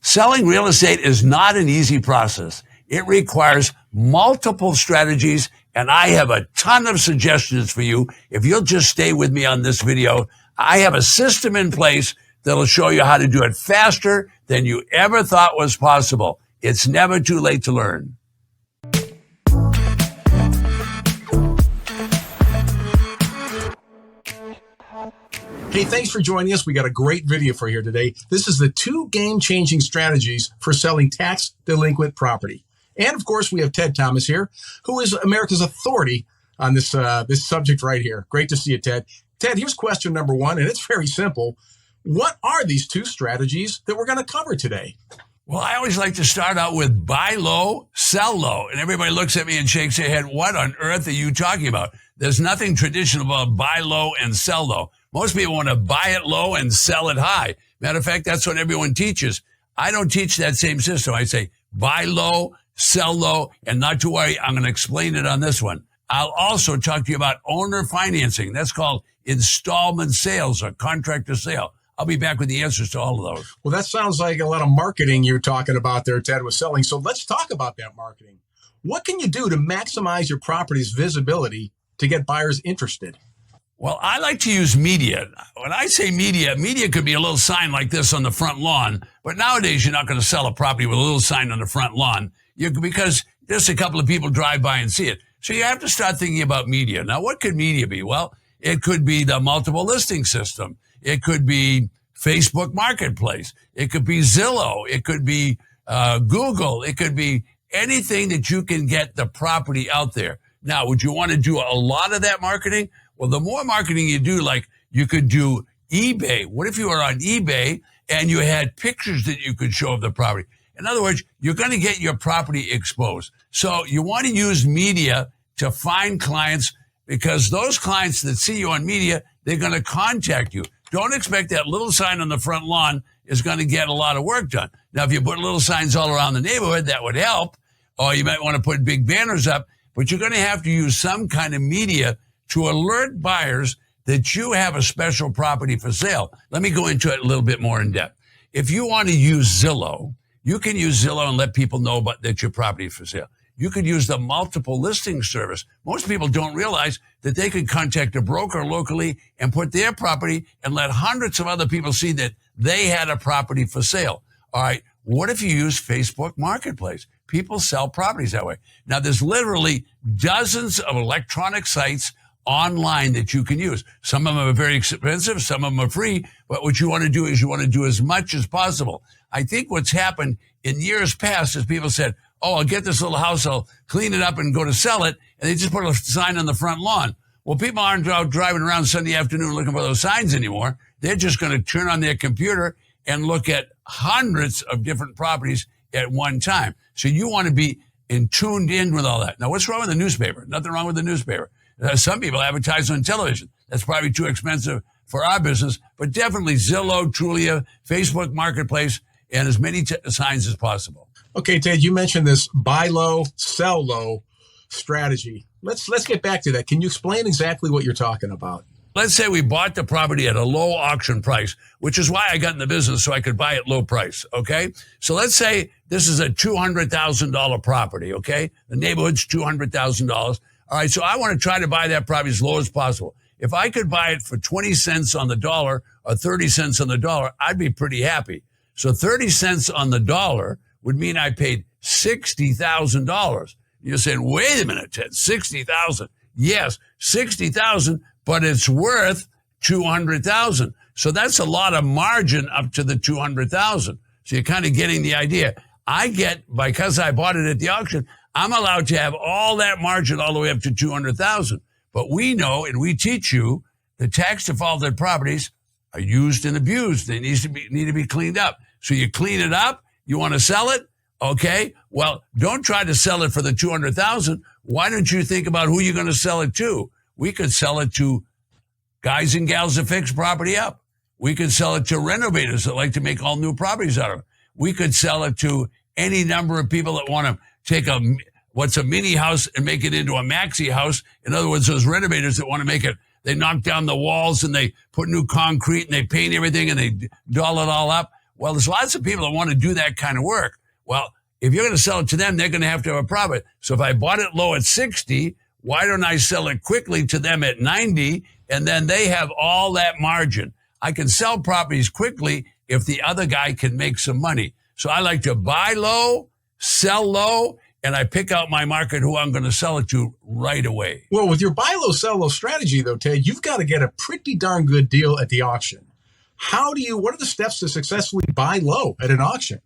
Selling real estate is not an easy process. It requires multiple strategies, and I have a ton of suggestions for you. If you'll just stay with me on this video, I have a system in place that'll show you how to do it faster than you ever thought was possible. It's never too late to learn. Hey, thanks for joining us. We got a great video for you here today. This is the 2 game-changing strategies for selling tax-delinquent property. And of course, we have Ted Thomas here, who is America's authority on this subject right here. Great to see you, Ted. Ted, here's question number 1, and it's very simple. What are these 2 strategies that we're going to cover today? Well, I always like to start out with buy low, sell low. And everybody looks at me and shakes their head. What on earth are you talking about? There's nothing traditional about buy low and sell low. Most people want to buy it low and sell it high. Matter of fact, that's what everyone teaches. I don't teach that same system. I say buy low, sell low, and not to worry, I'm going to explain it on this one. I'll also talk to you about owner financing. That's called installment sales or contract to sale. I'll be back with the answers to all of those. Well, that sounds like a lot of marketing you're talking about there, Ted, with selling. So let's talk about that marketing. What can you do to maximize your property's visibility to get buyers interested? Well, I like to use media. When I say media could be a little sign like this on the front lawn. But nowadays, you're not going to sell a property with a little sign on the front lawn because just a couple of people drive by and see it. So you have to start thinking about media. Now, what could media be? Well, it could be the multiple listing system. It could be Facebook Marketplace. It could be Zillow. It could be Google. It could be anything that you can get the property out there. Now, would you want to do a lot of that marketing? Well, the more marketing you do, like you could do eBay. What if you were on eBay and you had pictures that you could show of the property? In other words, you're going to get your property exposed. So you want to use media to find clients because those clients that see you on media, they're going to contact you. Don't expect that little sign on the front lawn is going to get a lot of work done. Now, if you put little signs all around the neighborhood, that would help. Or you might want to put big banners up, but you're going to have to use some kind of media to alert buyers that you have a special property for sale. Let me go into it a little bit more in depth. If you want to use Zillow, you can use Zillow and let people know that your property is for sale. You could use the multiple listing service. Most people don't realize that they could contact a broker locally and put their property and let hundreds of other people see that they had a property for sale. All right. What if you use Facebook Marketplace? People sell properties that way. Now, there's literally dozens of electronic sites online that you can use. Some of them are very expensive. Some of them are free. But what you want to do is you want to do as much as possible. I think what's happened in years past is people said, oh, I'll get this little house, I'll clean it up and go to sell it. And they just put a sign on the front lawn. Well, people aren't out driving around Sunday afternoon looking for those signs anymore. They're just going to turn on their computer and look at hundreds of different properties at one time. So you want to be tuned in with all that. Now, what's wrong with the newspaper? Nothing wrong with the newspaper. Some people advertise on television. That's probably too expensive for our business, but definitely Zillow, Trulia, Facebook Marketplace, and as many signs as possible. Okay, Ted, you mentioned this buy low, sell low strategy. Let's get back to that. Can you explain exactly what you're talking about? Let's say we bought the property at a low auction price, which is why I got in the business, so I could buy at low price, okay? So let's say this is a $200,000 property, okay? The neighborhood's $200,000. All right, so I want to try to buy that property as low as possible. If I could buy it for 20 cents on the dollar or 30 cents on the dollar, I'd be pretty happy. So 30 cents on the dollar would mean I paid $60,000. You're saying, wait a minute, Ted, $60,000. Yes, $60,000, but it's worth $200,000. So that's a lot of margin up to the $200,000. So you're kind of getting the idea. Because I bought it at the auction, I'm allowed to have all that margin all the way up to $200,000. But we know, and we teach you, the tax defaulted properties are used and abused. They need to be cleaned up. So you clean it up. You want to sell it? Okay. Well, don't try to sell it for the $200,000. Why don't you think about who you're going to sell it to? We could sell it to guys and gals that fix property up. We could sell it to renovators that like to make all new properties out of it. We could sell it to any number of people that want to take what's a mini house and make it into a maxi house. In other words, those renovators that want to make it, they knock down the walls and they put new concrete and they paint everything and they doll it all up. Well, there's lots of people that want to do that kind of work. Well, if you're going to sell it to them, they're going to have a profit. So if I bought it low at 60, why don't I sell it quickly to them at 90? And then they have all that margin. I can sell properties quickly if the other guy can make some money. So I like to buy low, sell low, and I pick out my market who I'm going to sell it to right away. Well, with your buy low, sell low strategy, though, Ted, you've got to get a pretty darn good deal at the auction. What are the steps to successfully buy low at an auction?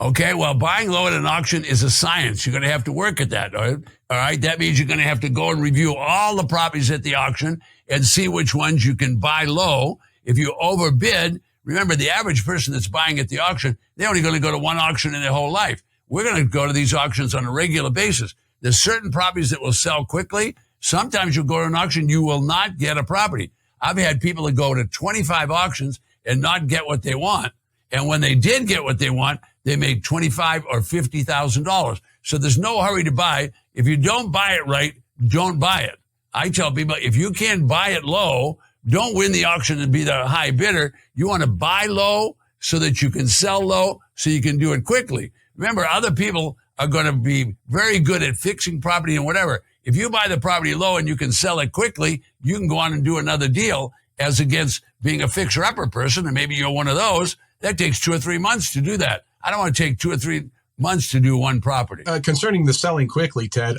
Okay, well, buying low at an auction is a science. You're going to have to work at that. All right, that means you're going to have to go and review all the properties at the auction and see which ones you can buy low. If you overbid, remember the average person that's buying at the auction, they're only going to go to one auction in their whole life. We're going to go to these auctions on a regular basis. There's certain properties that will sell quickly. Sometimes you'll go to an auction, you will not get a property. I've had people that go to 25 auctions and not get what they want. And when they did get what they want, they made $25,000 or $50,000. So there's no hurry to buy. If you don't buy it right, don't buy it. I tell people, if you can't buy it low, don't win the auction and be the high bidder. You want to buy low so that you can sell low so you can do it quickly. Remember, other people are going to be very good at fixing property and whatever. If you buy the property low and you can sell it quickly, you can go on and do another deal, as against being a fixer-upper person, and maybe you're one of those. That takes 2 or 3 months to do that. I don't want to take 2 or 3 months to do one property. Concerning the selling quickly, Ted,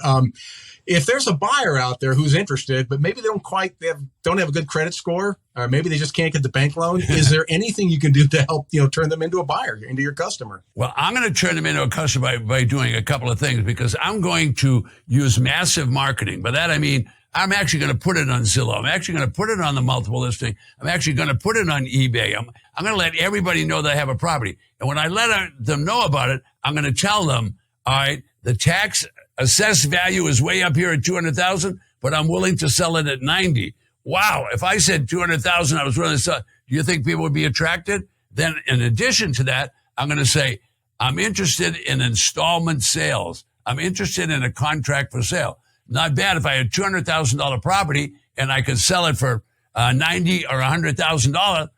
if there's a buyer out there who's interested, but maybe they don't have a good credit score, or maybe they just can't get the bank loan, is there anything you can do to help turn them into a buyer, into your customer? Well, I'm going to turn them into a customer by doing a couple of things, because I'm going to use massive marketing. By that I mean, I'm actually going to put it on Zillow. I'm actually going to put it on the multiple listing. I'm actually going to put it on eBay. I'm going to let everybody know that I have a property. And when I let them know about it, I'm going to tell them, all right, the tax assessed value is way up here at 200,000, but I'm willing to sell it at 90. Wow. If I said 200,000, I was willing to sell, do you think people would be attracted? Then in addition to that, I'm going to say, I'm interested in installment sales. I'm interested in a contract for sale. Not bad if I had $200,000 property and I could sell it for $90,000 or $100,000.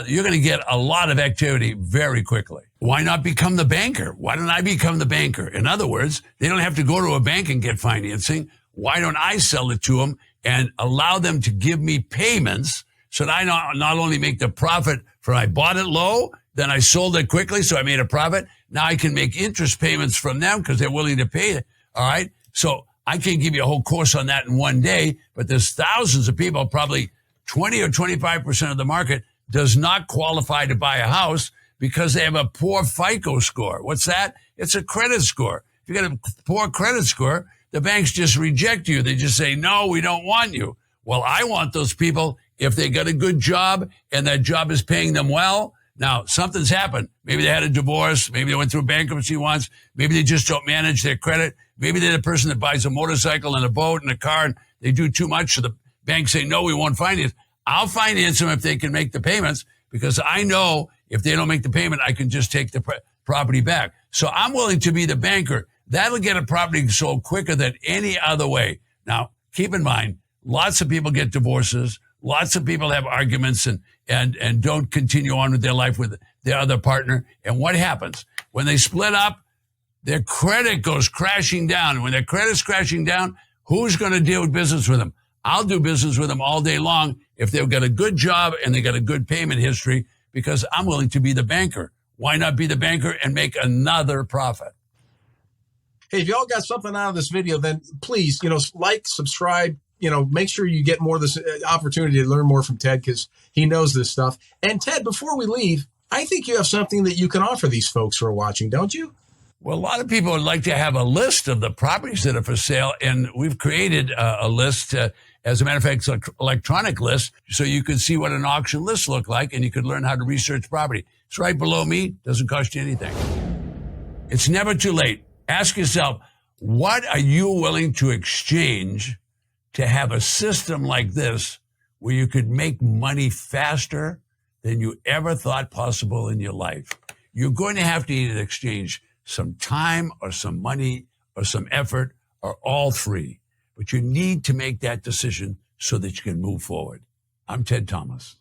You're going to get a lot of activity very quickly. Why not become the banker? Why don't I become the banker? In other words, they don't have to go to a bank and get financing. Why don't I sell it to them and allow them to give me payments so that I not only make the profit for I bought it low, then I sold it quickly, so I made a profit. Now I can make interest payments from them because they're willing to pay it. All right. So I can't give you a whole course on that in one day, but there's thousands of people, probably 20 or 25% of the market does not qualify to buy a house because they have a poor FICO score. What's that? It's a credit score. If you got a poor credit score, the banks just reject you. They just say, no, we don't want you. Well, I want those people if they got a good job and that job is paying them well. Now, something's happened. Maybe they had a divorce. Maybe they went through bankruptcy once. Maybe they just don't manage their credit. Maybe they're the person that buys a motorcycle and a boat and a car and they do too much. So the banks say, no, we won't finance. I'll finance them if they can make the payments, because I know if they don't make the payment, I can just take the property back. So I'm willing to be the banker. That'll get a property sold quicker than any other way. Now, keep in mind, lots of people get divorces. Lots of people have arguments and don't continue on with their life with their other partner. And what happens? When they split up, their credit goes crashing down. And when their credit's crashing down, who's going to deal with business with them? I'll do business with them all day long if they've got a good job and they got a good payment history, because I'm willing to be the banker. Why not be the banker and make another profit? Hey, if y'all got something out of this video, then please, like, subscribe, make sure you get more of this opportunity to learn more from Ted, because he knows this stuff. And Ted, before we leave, I think you have something that you can offer these folks who are watching, don't you? Well, a lot of people would like to have a list of the properties that are for sale, and we've created a list. As a matter of fact, it's an electronic list, so you can see what an auction list look like, and you could learn how to research property. It's right below me. Doesn't cost you anything. It's never too late. Ask yourself, what are you willing to exchange to have a system like this where you could make money faster than you ever thought possible in your life? You're going to have to either exchange some time or some money or some effort or all three. But you need to make that decision so that you can move forward. I'm Ted Thomas.